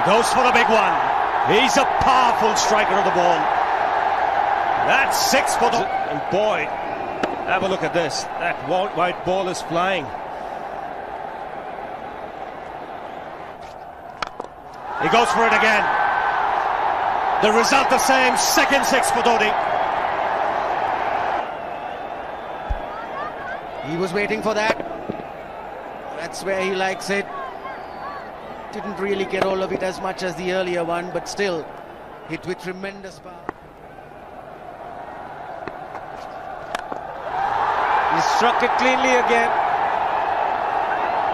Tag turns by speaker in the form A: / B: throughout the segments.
A: He goes for the big one. He's a powerful striker of the ball. That's 6 for the... And boy, have a look at this. That white ball is flying. He goes for it again. The result the same. Second 6 for Dhoni.
B: He was waiting for that. That's where he likes it. Didn't really get all of it as much as the earlier one, but still hit with tremendous power.
C: He struck it cleanly again.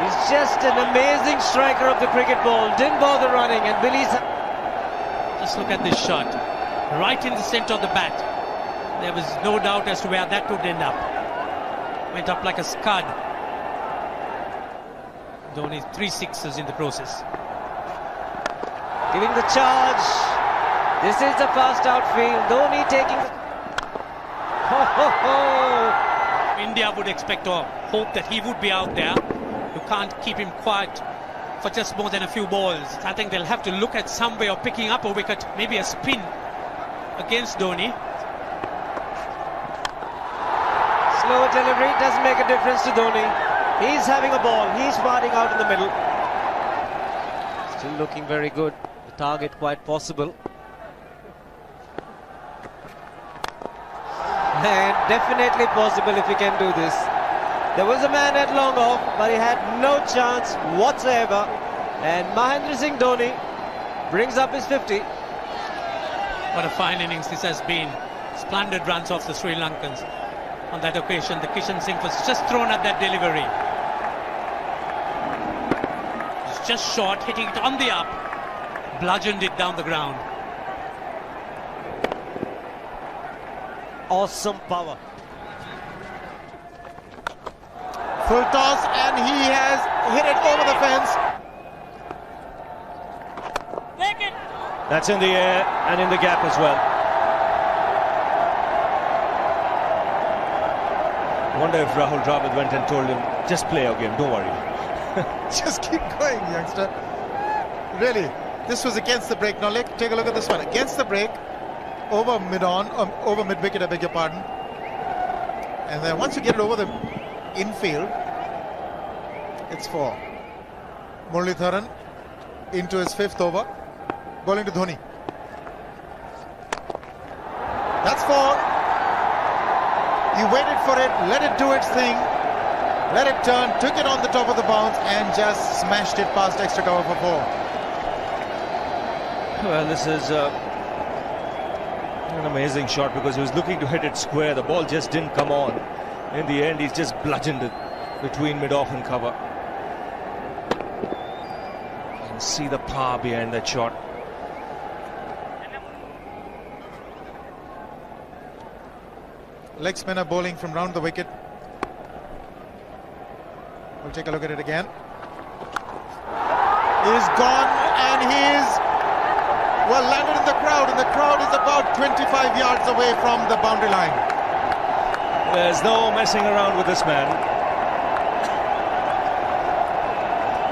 C: He's just an amazing striker of the cricket ball. Didn't bother running, and Billy's...
D: Just look at this shot. Right in the centre of the bat. There was no doubt as to where that would end up. Went up like a scud. Dhoni 3 sixes in the process.
C: Giving the charge. This is the fast outfield. Dhoni taking the... Ho, ho, ho.
D: India would expect or hope that he would be out there. You can't keep him quiet for just more than a few balls. I think they'll have to look at some way of picking up a wicket, maybe a spin against Dhoni.
C: Slow delivery doesn't make a difference to Dhoni. He's having a ball. He's fighting out in the middle. Still looking very good. The target quite possible. And definitely possible if he can do this. There was a man at long off, but he had no chance whatsoever. And Mahendra Singh Dhoni brings up his 50.
D: What a fine innings this has been. Splendid runs off the Sri Lankans. On that occasion, the Kishan Singh was just thrown at that delivery. It's just short, hitting it on the up. Bludgeoned it down the ground.
C: Awesome power.
B: Full toss, and he has hit it over the fence.
A: That's in the air and in the gap as well. I wonder if Rahul Dravid went and told him, just play your game, don't worry.
E: Just keep going, youngster. Really, this was against the break. Now take a look at this one. Against the break, over mid-wicket, I beg your pardon. And then once you get it over the infield, it's for Muralitharan into his 5th over, bowling to Dhoni. That's 4. He waited for it, let it do its thing, let it turn, took it on the top of the bounce and just smashed it past extra cover for 4.
A: Well, this is an amazing shot because he was looking to hit it square. The ball just didn't come on. In the end, he's just bludgeoned it between mid-off and cover. You can see the power behind that shot.
E: Leg spinner bowling from round the wicket. We'll take a look at it again. He's gone and he's well landed in the crowd, and the crowd is about 25 yards away from the boundary line.
A: There's no messing around with this man.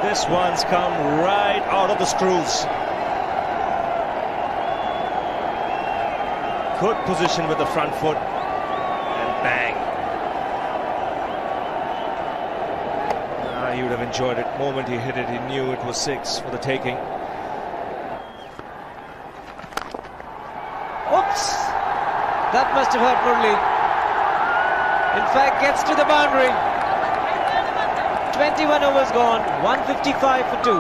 A: This one's come right out of the screws. Good position with the front foot. Bang. He would have enjoyed it. The moment he hit it, he knew it was 6 for the taking.
C: Oops! That must have hurt Murli. In fact, gets to the boundary. 21 overs gone, 155 for 2.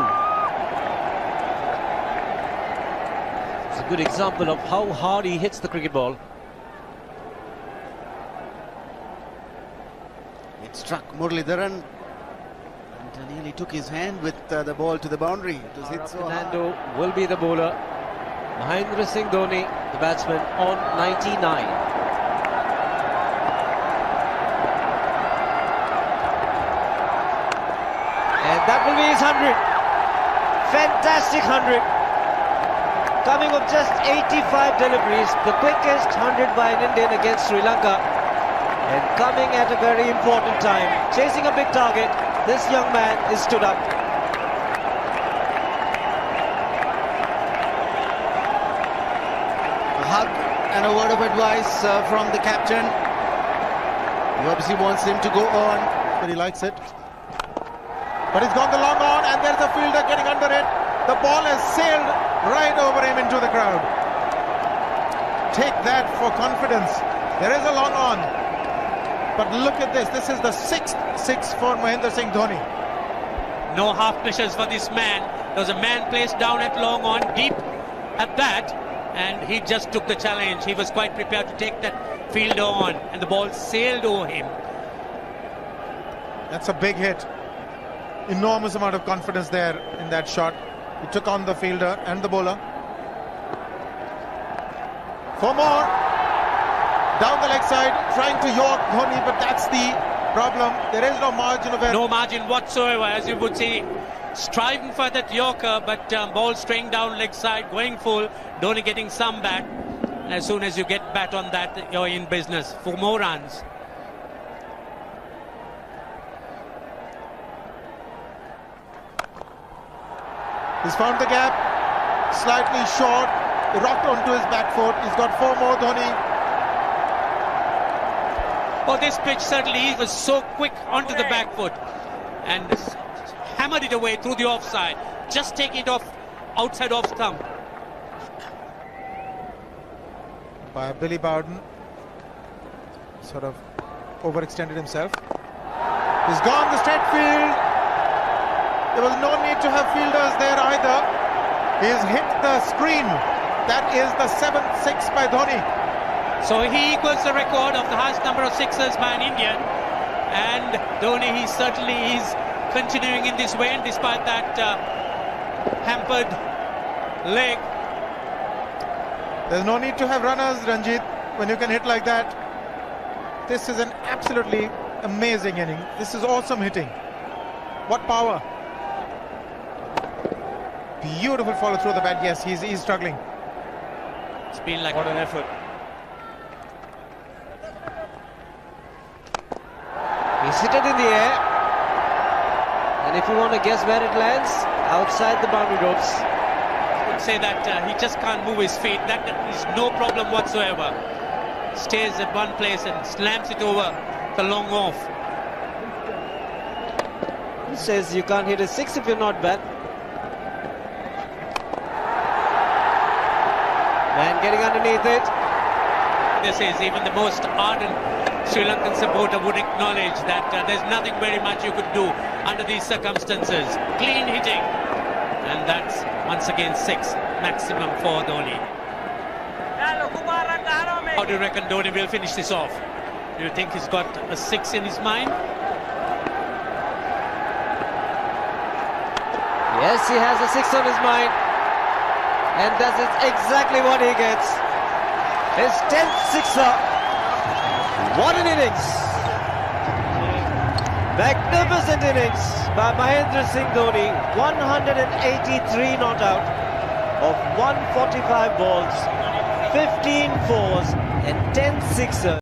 C: It's a good example of how hard he hits the cricket ball.
B: It struck Muralitharan and nearly took his hand with the ball to the boundary. It was hit so hard.
C: Fernando will be the bowler. Mahendra Singh Dhoni, the batsman, on 99. And that will be his 100. Fantastic 100. Coming of just 85 deliveries, the quickest 100 by an Indian against Sri Lanka. And coming at a very important time, chasing a big target, this young man is stood up.
B: and a word of advice from the captain. He obviously wants him to go on,
E: but he likes it. But he's gone the long on, and there's a fielder getting under it. The ball has sailed right over him into the crowd. Take that for confidence. There is a long on. But look at this. This is the 6th six for Mahendra Singh Dhoni.
D: No half measures for this man. There was a man placed down at long on, deep at that, and he just took the challenge. He was quite prepared to take that fielder on, and the ball sailed over him.
E: That's a big hit. Enormous amount of confidence there in that shot. He took on the fielder and the bowler. 4 more. Down the leg side, trying to york Dhoni, but that's the problem. There is no margin of error.
D: No margin whatsoever, as you would say. Striving for that yorker, but ball straying down leg side, going full. Dhoni getting some back. As soon as you get bat on that, you're in business. 4 more runs.
E: He's found the gap, slightly short, rocked onto his back foot. He's got 4 more, Dhoni.
D: Oh, this pitch certainly was so quick onto the back foot and hammered it away through the offside. Just take it off outside off stump.
E: By Billy Bowden, sort of overextended himself. He's gone the straight field. There was no need to have fielders there either. He's hit the screen. That is the 7th six by Dhoni.
D: So he equals the record of the highest number of sixes by an Indian. And Dhoni, he certainly is continuing in this vein despite that hampered leg.
E: There's no need to have runners, Ranjit, when you can hit like that. This is an absolutely amazing inning. This is awesome hitting. What power. Beautiful follow through the bat. Yes, he's struggling.
D: It's been like
A: what an effort.
C: He's hit it in the air, and if you want to guess where it lands, outside the boundary ropes.
D: I would say that he just can't move his feet. That is no problem whatsoever. Stays at one place and slams it over the long off.
C: He says you can't hit a 6 if you're not bad. Man getting underneath it.
D: This is even the most ardent Sri Lankan supporter would acknowledge that there's nothing very much you could do under these circumstances. Clean hitting, and that's once again 6 maximum for Dhoni. How do you reckon Dhoni will finish this off? Do you think he's got a 6 in his mind?
C: Yes, he has a 6 on his mind, and that is exactly what he gets. His 10th sixer. What an innings! Magnificent innings by Mahendra Singh Dhoni. 183 not out of 145 balls, 15 fours and 10 sixers.